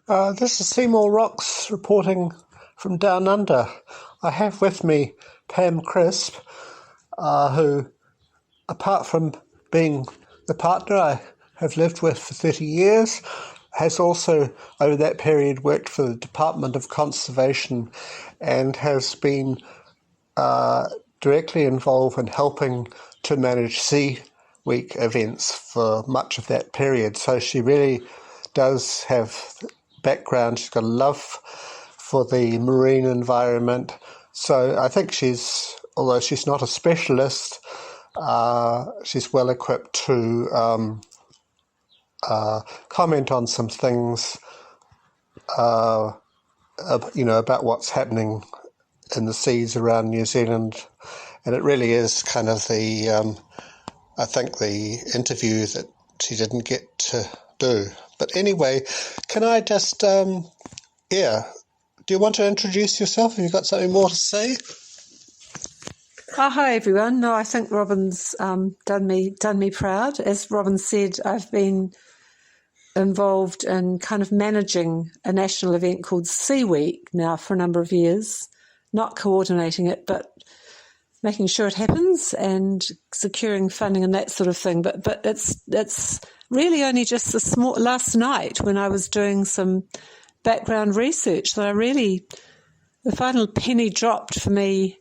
This is Seemorerocks reporting from Down Under. I have with me Pam Crisp, who, apart from being the partner I have lived with for 30 years, has also, over that period, worked for the Department of Conservation and has been directly involved in helping to manage Seaweek events for much of that period. So she really does have background. She's got a love for the marine environment. So I think although she's not a specialist, she's well equipped to comment on some things, about what's happening in the seas around New Zealand. And it really is kind of the interview that she didn't get to do. But anyway, can I just, do you want to introduce yourself? Have you got something more to say? Hi everyone. No, I think Robin's done me proud. As Robin said, I've been involved in kind of managing a national event called Seaweek now for a number of years, not coordinating it, but making sure it happens and securing funding and that sort of thing. But it's really only just last night when I was doing some background research that the final penny dropped for me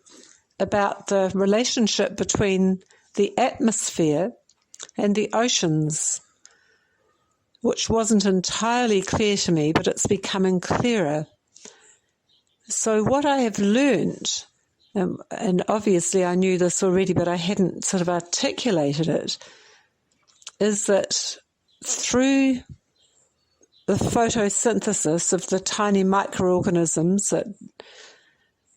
about the relationship between the atmosphere and the oceans, which wasn't entirely clear to me, but it's becoming clearer. So what I have learned, and obviously I knew this already, but I hadn't sort of articulated it, is that through the photosynthesis of the tiny microorganisms that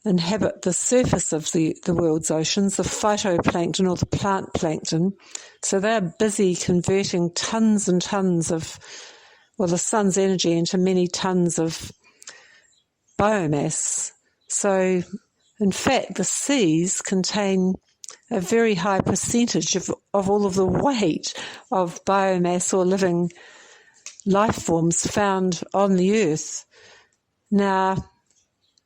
inhabit the surface of the world's oceans, the phytoplankton or the plant plankton, so they're busy converting tons and tons of, the sun's energy into many tons of biomass. So in fact, the seas contain a very high percentage of all of the weight of biomass or living life forms found on the earth. Now,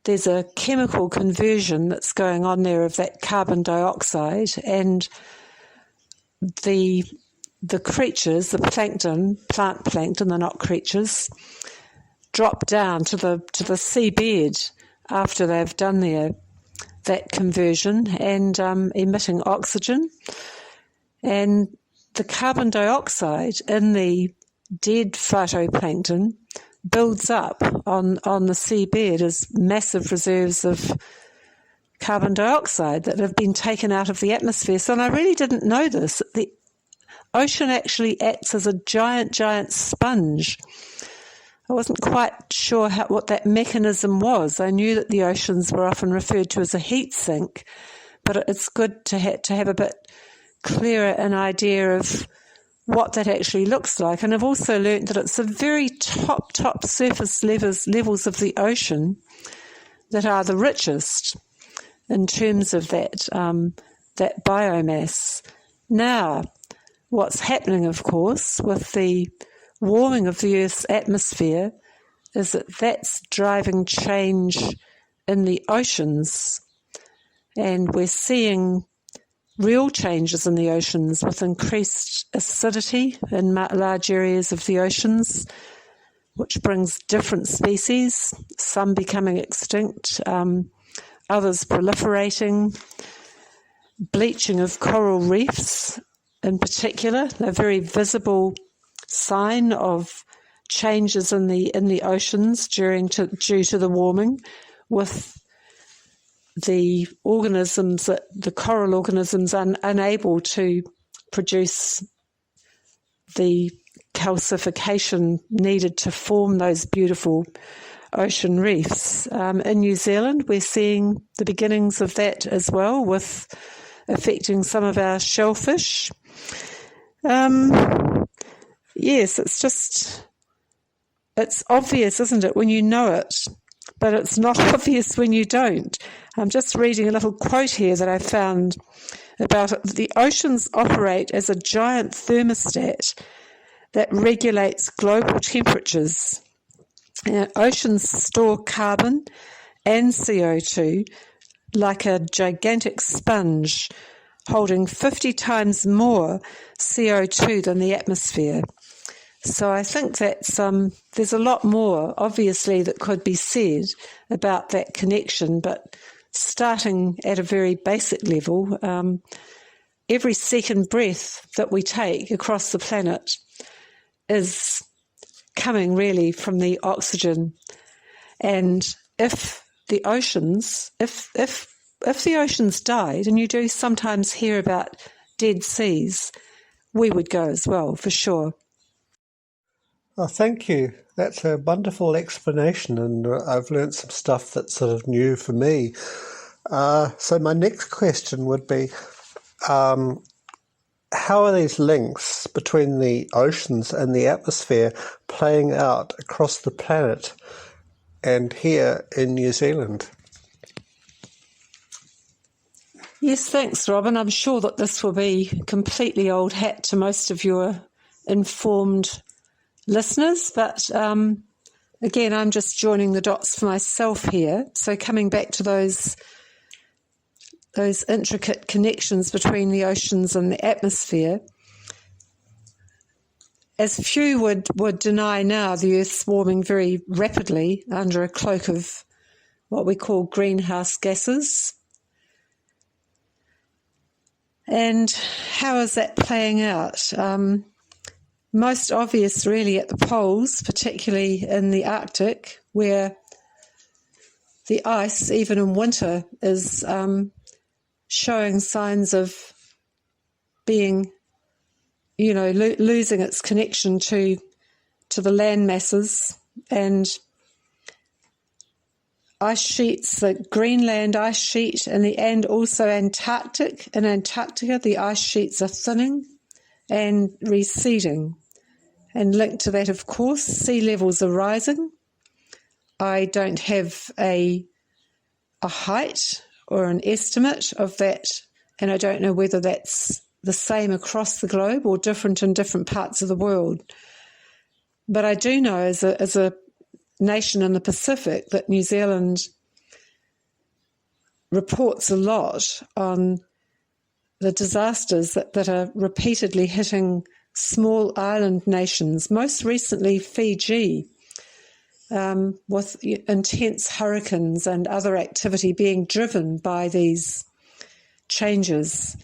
there's a chemical conversion that's going on there of that carbon dioxide, and the creatures, the plankton, plant plankton, they're not creatures, drop down to the seabed after they've done that conversion and emitting oxygen. And the carbon dioxide in the dead phytoplankton builds up on the seabed as massive reserves of carbon dioxide that have been taken out of the atmosphere. So, and I really didn't know this, the ocean actually acts as a giant sponge. I wasn't quite sure what that mechanism was. I knew that the oceans were often referred to as a heat sink, but it's good to have a bit clearer an idea of what that actually looks like. And I've also learnt that it's the very top surface levels of the ocean that are the richest in terms of that biomass. Now, what's happening, of course, with the warming of the Earth's atmosphere is that that's driving change in the oceans. And we're seeing real changes in the oceans with increased acidity in large areas of the oceans, which brings different species, some becoming extinct, others proliferating, bleaching of coral reefs in particular, a very visible sign of changes in the oceans due to the warming, with the coral organisms unable to produce the calcification needed to form those beautiful ocean reefs. In New Zealand, we're seeing the beginnings of that as well, with affecting some of our shellfish. Yes, it's obvious, isn't it, when you know it, but it's not obvious when you don't. I'm just reading a little quote here that I found about it. The oceans operate as a giant thermostat that regulates global temperatures Oceans store carbon and CO2 like a gigantic sponge, holding 50 times more CO2 than the atmosphere. So I think that's there's a lot more, obviously, that could be said about that connection, but starting at a very basic level, every second breath that we take across the planet is coming really from the oxygen. And if the oceans, if the oceans died, and you do sometimes hear about dead seas, we would go as well, for sure. Oh, thank you. That's a wonderful explanation, and I've learnt some stuff that's sort of new for me. So my next question would be, how are these links between the oceans and the atmosphere playing out across the planet and here in New Zealand? Yes, thanks, Robin. I'm sure that this will be completely old hat to most of your informed listeners, but again, I'm just joining the dots for myself here. So coming back to those intricate connections between the oceans and the atmosphere, as few would deny now, the Earth's warming very rapidly under a cloak of what we call greenhouse gases. And how is that playing out? Most obvious really at the poles, particularly in the Arctic, where the ice, even in winter, is showing signs of being, losing its connection to the land masses, and ice sheets, the Greenland ice sheet, and also Antarctic. In Antarctica, the ice sheets are thinning and receding. And linked to that, of course, sea levels are rising. I don't have a height or an estimate of that, and I don't know whether that's the same across the globe or different in different parts of the world. But I do know as a nation in the Pacific that New Zealand reports a lot on the disasters that are repeatedly hitting small island nations, most recently Fiji, with intense hurricanes and other activity being driven by these changes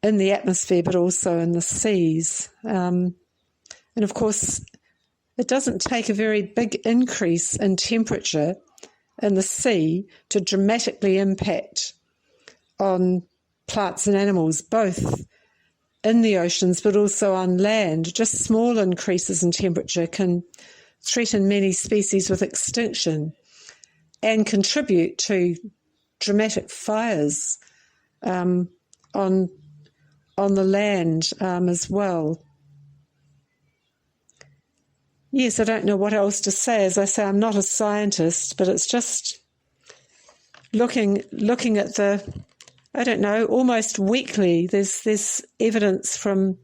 in the atmosphere, but also in the seas. And of course, it doesn't take a very big increase in temperature in the sea to dramatically impact on plants and animals, both in the oceans but also on land. Just small increases in temperature can threaten many species with extinction and contribute to dramatic fires on the land as well. Yes, I don't know what else to say. As I say, I'm not a scientist, but it's just looking at the, I don't know, almost weekly, there's evidence from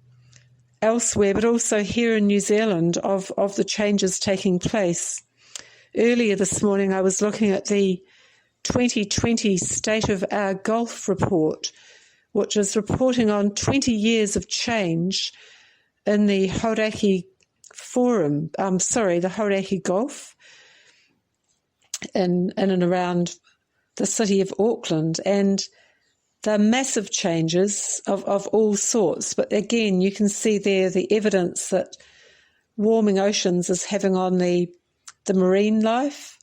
elsewhere, but also here in New Zealand of the changes taking place. Earlier this morning, I was looking at the 2020 State of Our Gulf report, which is reporting on 20 years of change in the Hauraki the Hauraki Gulf in and around the city of Auckland. And there are massive changes of all sorts. But again, you can see there the evidence that warming oceans is having on the marine life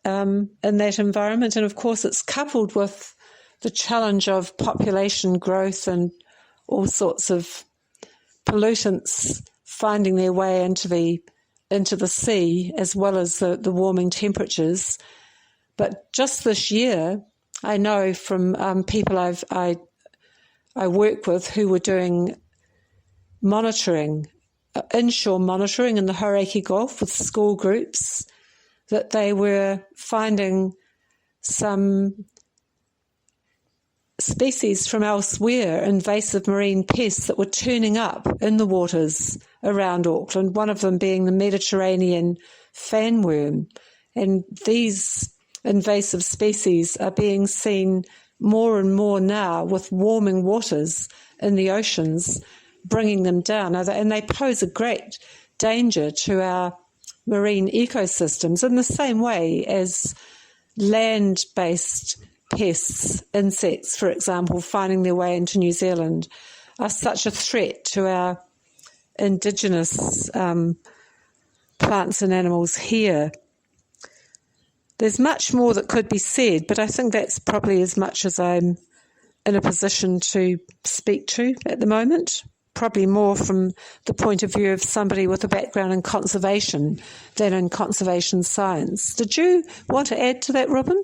in that environment. And of course, it's coupled with the challenge of population growth and all sorts of pollutants finding their way into the sea, as well as the warming temperatures. But just this year, I know from people I work with who were doing monitoring, inshore monitoring in the Hauraki Gulf with school groups, that they were finding some species from elsewhere, invasive marine pests that were turning up in the waters around Auckland, one of them being the Mediterranean fanworm. And these invasive species are being seen more and more now with warming waters in the oceans, bringing them down. And they pose a great danger to our marine ecosystems in the same way as land-based pests, insects, for example, finding their way into New Zealand, are such a threat to our indigenous plants and animals here. There's much more that could be said, but I think that's probably as much as I'm in a position to speak to at the moment. Probably more from the point of view of somebody with a background in conservation than in conservation science. Did you want to add to that, Robin?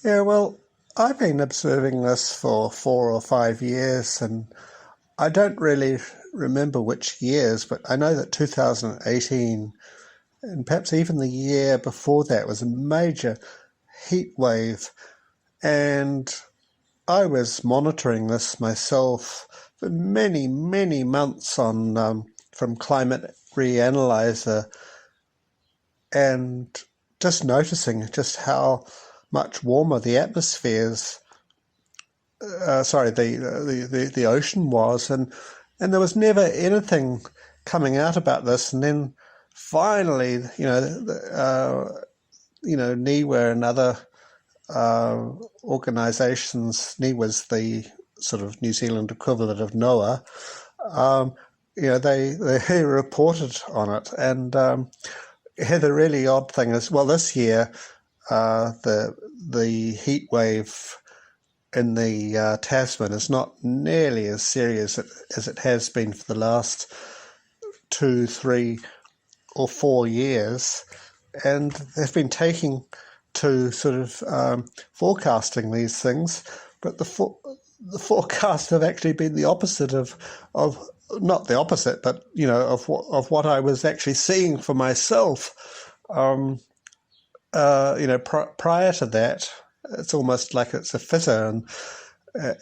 Yeah, well, I've been observing this for 4 or 5 years, and I don't really remember which years, but I know that 2018 and perhaps even the year before that was a major heat wave, and I was monitoring this myself for many, many months on from Climate Reanalyzer, and just noticing just how much warmer the atmospheres, the ocean was, and there was never anything coming out about this. And then finally, NIWA and other organisations, NIWA's the sort of New Zealand equivalent of NOAA, they reported on it. And the really odd thing is, well, this year the heat wave in the Tasman is not nearly as serious as it has been for the last 2, 3 or 4 years, and they've been taking to sort of forecasting these things, but the forecasts have actually been the opposite of not the opposite, but of what I was actually seeing for myself. Prior to that, it's almost like it's a fitter,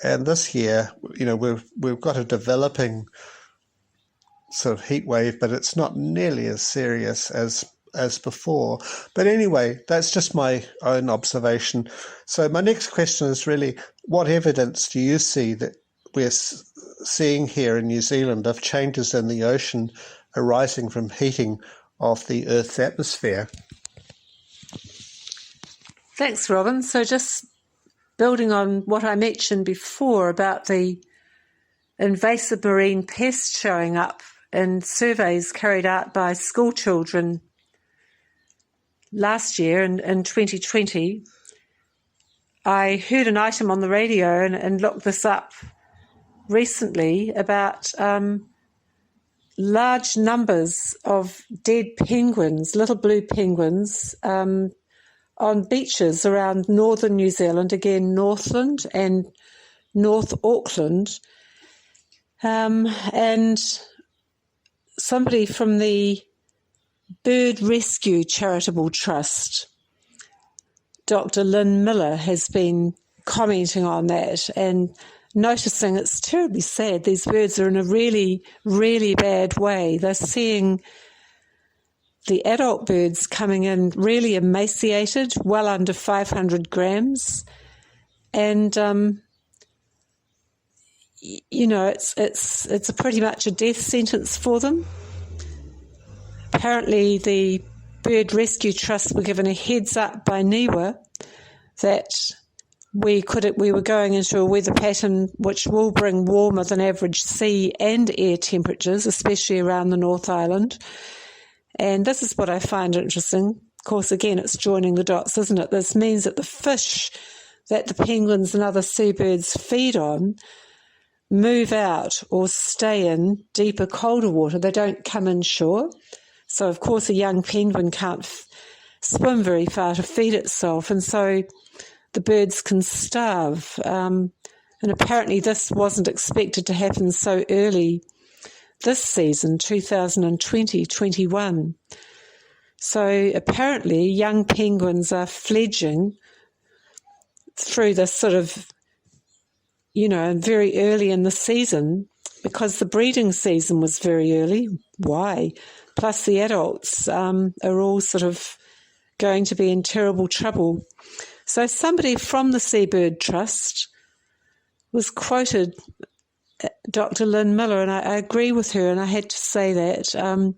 and this year, we've got a developing sort of heat wave, but it's not nearly as serious as before. But anyway, that's just my own observation. So my next question is really, what evidence do you see that we're seeing here in New Zealand of changes in the ocean arising from heating of the Earth's atmosphere? Thanks, Robin. So just building on what I mentioned before about the invasive marine pests showing up in surveys carried out by school children last year in 2020, I heard an item on the radio and looked this up recently about large numbers of dead penguins, little blue penguins, on beaches around northern New Zealand, again Northland and North Auckland. And somebody from the Bird Rescue Charitable Trust, Dr. Lynn Miller, has been commenting on that and noticing it's terribly sad. These birds are in a really, really bad way. They're seeing the adult birds coming in really emaciated, well under 500 grams. And, it's pretty much a death sentence for them. Apparently, the Bird Rescue Trust were given a heads up by NIWA that we were going into a weather pattern which will bring warmer than average sea and air temperatures, especially around the North Island. And this is what I find interesting. Of course, again, it's joining the dots, isn't it? This means that the fish that the penguins and other seabirds feed on move out or stay in deeper, colder water. They don't come inshore. So, of course, a young penguin can't swim very far to feed itself, and so the birds can starve. And apparently this wasn't expected to happen so early this season, 2020-21. So apparently young penguins are fledging through this sort of, very early in the season, because the breeding season was very early. Why? plus the adults are all sort of going to be in terrible trouble. So somebody from the Seabird Trust was quoted, Dr. Lynn Miller, and I agree with her, and I had to say that.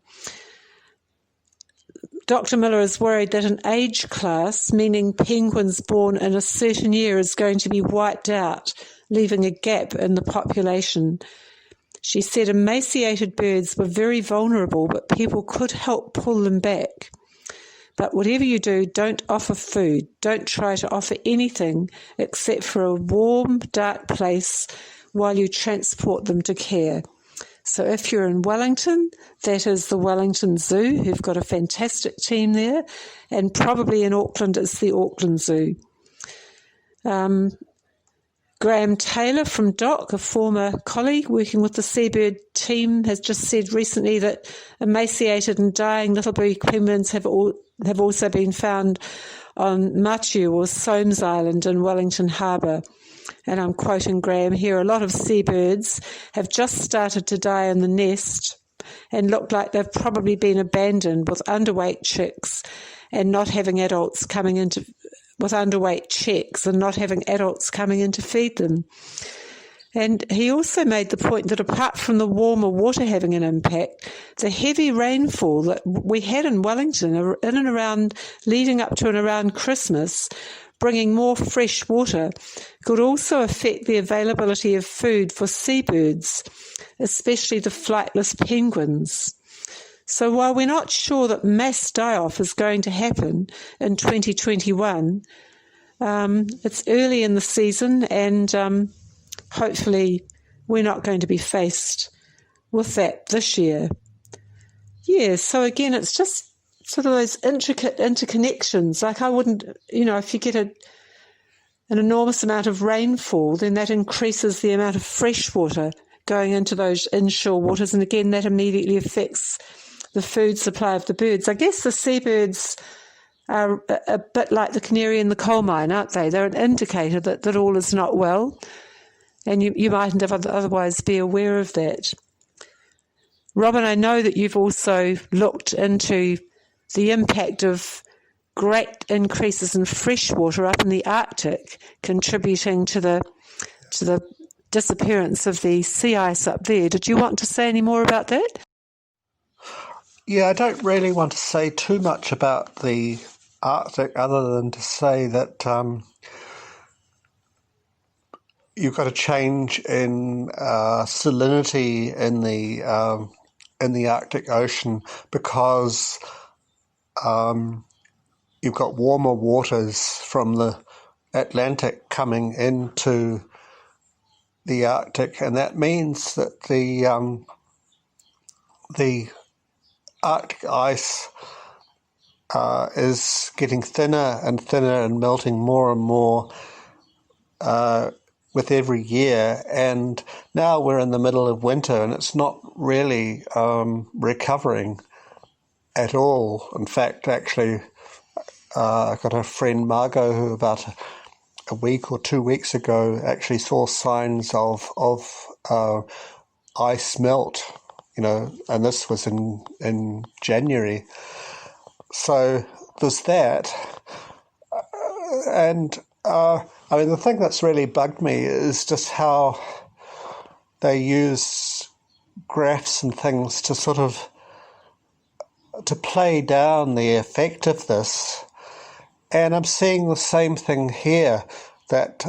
Dr. Miller is worried that an age class, meaning penguins born in a certain year, is going to be wiped out, leaving a gap in the population. She said emaciated birds were very vulnerable, but people could help pull them back. But whatever you do, don't offer food. Don't try to offer anything except for a warm, dark place while you transport them to care. So if you're in Wellington, that is the Wellington Zoo, who've got a fantastic team there, and probably in Auckland, it's the Auckland Zoo. Graham Taylor from DOC, a former colleague working with the Seabird team, has just said recently that emaciated and dying little blue penguins have also been found on Matiu or Soames Island in Wellington Harbour. And I'm quoting Graham here, a lot of seabirds have just started to die in the nest and look like they've probably been abandoned with underweight chicks and not having adults coming in to feed them. And he also made the point that apart from the warmer water having an impact, the heavy rainfall that we had in Wellington in and around, leading up to and around Christmas, bringing more fresh water, could also affect the availability of food for seabirds, especially the flightless penguins. So while we're not sure that mass die-off is going to happen in 2021, it's early in the season, and hopefully we're not going to be faced with that this year. Yeah, so again, it's just sort of those intricate interconnections. Like I wouldn't, if you get an enormous amount of rainfall, then that increases the amount of fresh water going into those inshore waters, and again, that immediately affects the food supply of the birds. I guess the seabirds are a bit like the canary in the coal mine, aren't they? They're an indicator that all is not well, and you mightn't have otherwise be aware of that. Robin, I know that you've also looked into the impact of great increases in fresh water up in the Arctic, contributing to the disappearance of the sea ice up there. Did you want to say any more about that? Yeah, I don't really want to say too much about the Arctic other than to say that you've got a change in salinity in the Arctic Ocean because you've got warmer waters from the Atlantic coming into the Arctic, and that means that the Arctic ice is getting thinner and melting more and more with every year, and now we're in the middle of winter and it's not really recovering at all. In fact, actually, I got a friend, Margot, who about a week or 2 weeks ago actually saw signs of ice melt, and this was in January. So there's that. And the thing that's really bugged me is just how they use graphs and things to sort of to play down the effect of this. And I'm seeing the same thing here, that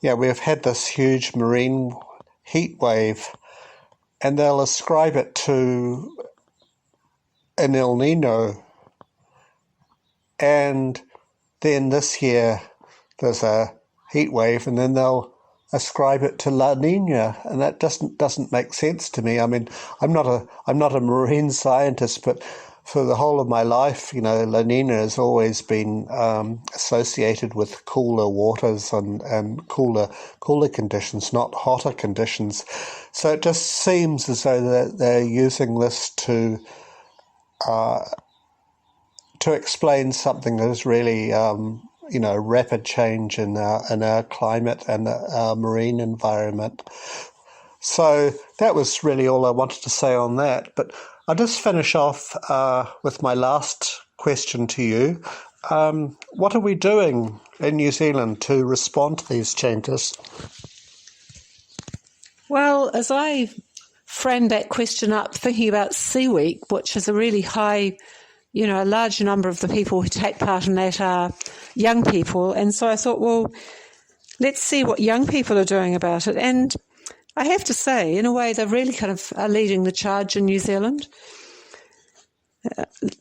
we've had this huge marine heat wave, and they'll ascribe it to an El Nino. And then this year there's a heat wave, and then they'll ascribe it to La Nina, and that doesn't make sense to me. I mean, I'm not a marine scientist, but for the whole of my life, La Nina has always been associated with cooler waters and cooler conditions, not hotter conditions. So it just seems as though they're using this to explain something that is really rapid change in our climate and our marine environment. So that was really all I wanted to say on that. But I'll just finish off with my last question to you. What are we doing in New Zealand to respond to these changes? Well, as I framed that question up, thinking about Seaweek, which is a really high, a large number of the people who take part in that are young people. And so I thought, well, let's see what young people are doing about it. And I have to say, in a way, they really kind of are leading the charge in New Zealand.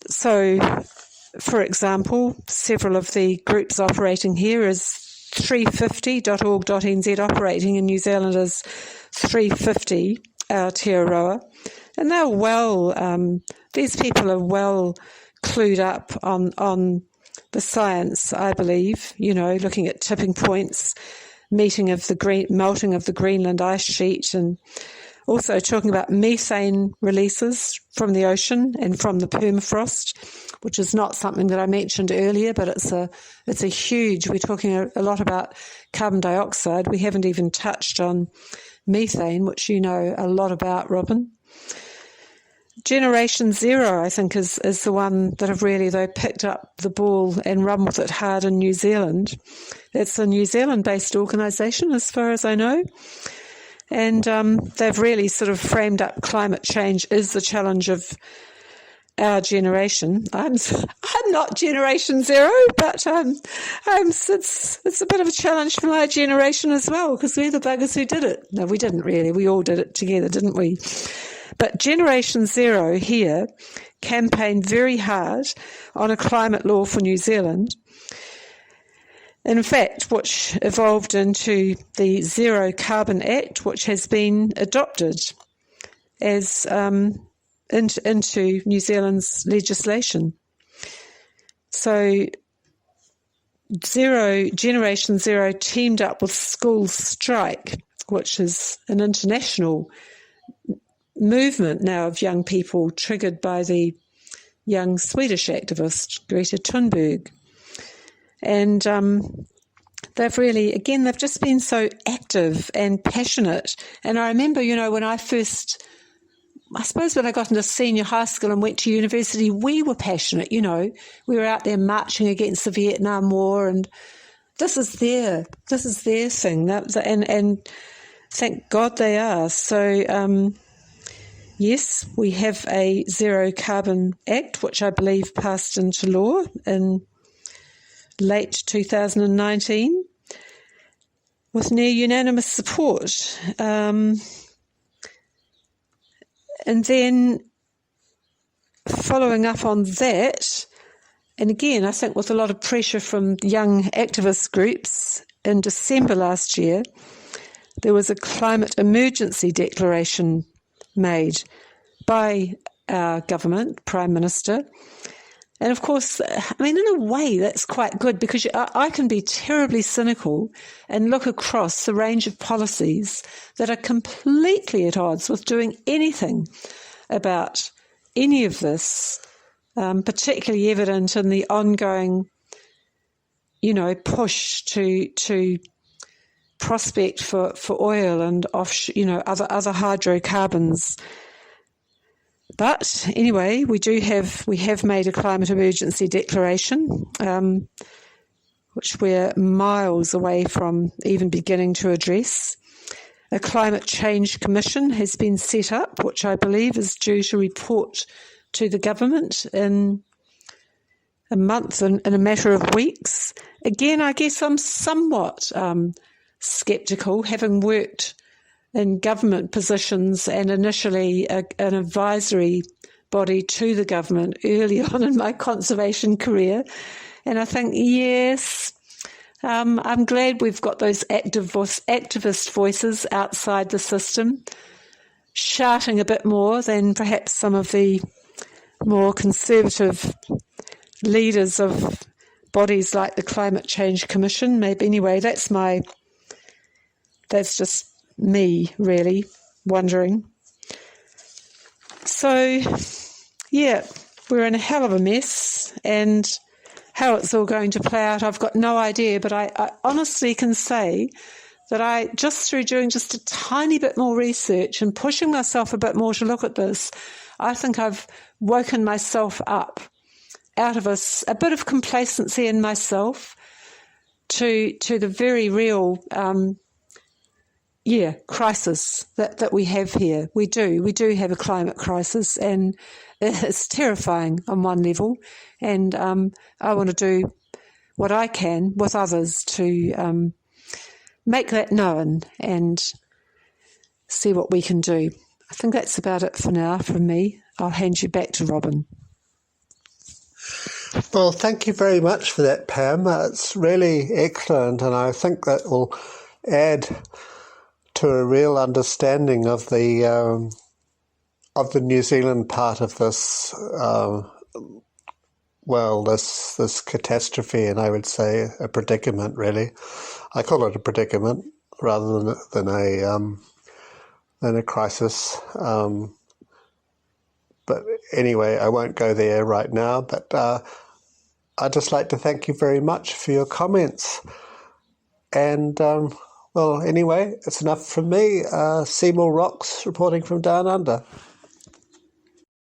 So, for example, several of the groups operating here is 350.org.nz operating in New Zealand as 350 Aotearoa. And they're these people are well clued up on the science, I believe, looking at tipping points, melting of the Greenland ice sheet, and also talking about methane releases from the ocean and from the permafrost, which is not something that I mentioned earlier, but it's a huge. We're talking a lot about carbon dioxide. We haven't even touched on methane, which you know a lot about, Robin. Generation Zero, I think, is the one that have really, though, picked up the ball and run with it hard in New Zealand. It's a New Zealand-based organisation, as far as I know. And they've really sort of framed up climate change is the challenge of our generation. I'm not Generation Zero, but it's a bit of a challenge for my generation as well, because we're the buggers who did it. No, we didn't really. We all did it together, didn't we? But Generation Zero here campaigned very hard on a climate law for New Zealand. In fact, which evolved into the Zero Carbon Act, which has been adopted as into New Zealand's legislation. So Generation Zero teamed up with School Strike, which is an international movement now of young people triggered by the young Swedish activist Greta Thunberg. And they've just been so active and passionate. And I remember, when I got into senior high school and went to university, we were passionate, We were out there marching against the Vietnam War, and this is their thing. And thank God they are. So, yes, we have a Zero Carbon Act, which I believe passed into law in late 2019 with near unanimous support. And then following up on that, and again, I think with a lot of pressure from young activist groups, in December last year, there was a climate emergency declaration made by our government, Prime Minister. And of course, in a way, that's quite good, because I can be terribly cynical and look across the range of policies that are completely at odds with doing anything about any of this, particularly evident in the ongoing, push to prospect for oil and other hydrocarbons. But anyway, we have made a climate emergency declaration, which we're miles away from even beginning to address. A climate change commission has been set up, which I believe is due to report to the government in a month, in a matter of weeks. Again, I guess I'm somewhat sceptical, having worked in government positions and initially an advisory body to the government early on in my conservation career. And I think, yes, I'm glad we've got those activist voices outside the system, shouting a bit more than perhaps some of the more conservative leaders of bodies like the Climate Change Commission. Maybe anyway, that's just me really wondering. So, yeah, we're in a hell of a mess, and how it's all going to play out, I've got no idea, but I honestly can say that I, just through doing just a tiny bit more research and pushing myself a bit more to look at this, I think I've woken myself up out of a bit of complacency in myself to the very real crisis that we have here. We do have a climate crisis, and it's terrifying on one level, and I want to do what I can with others to make that known and see what we can do. I think that's about it for now from me. I'll hand you back to Robin. Well, thank you very much for that, Pam. It's really excellent, and I think that will add to a real understanding of the New Zealand part of this, this catastrophe, and I would say a predicament. Really, I call it a predicament rather than a crisis. But anyway, I won't go there right now. But I'd just like to thank you very much for your comments. And anyway, it's enough from me. Seemorerocks reporting from Down Under.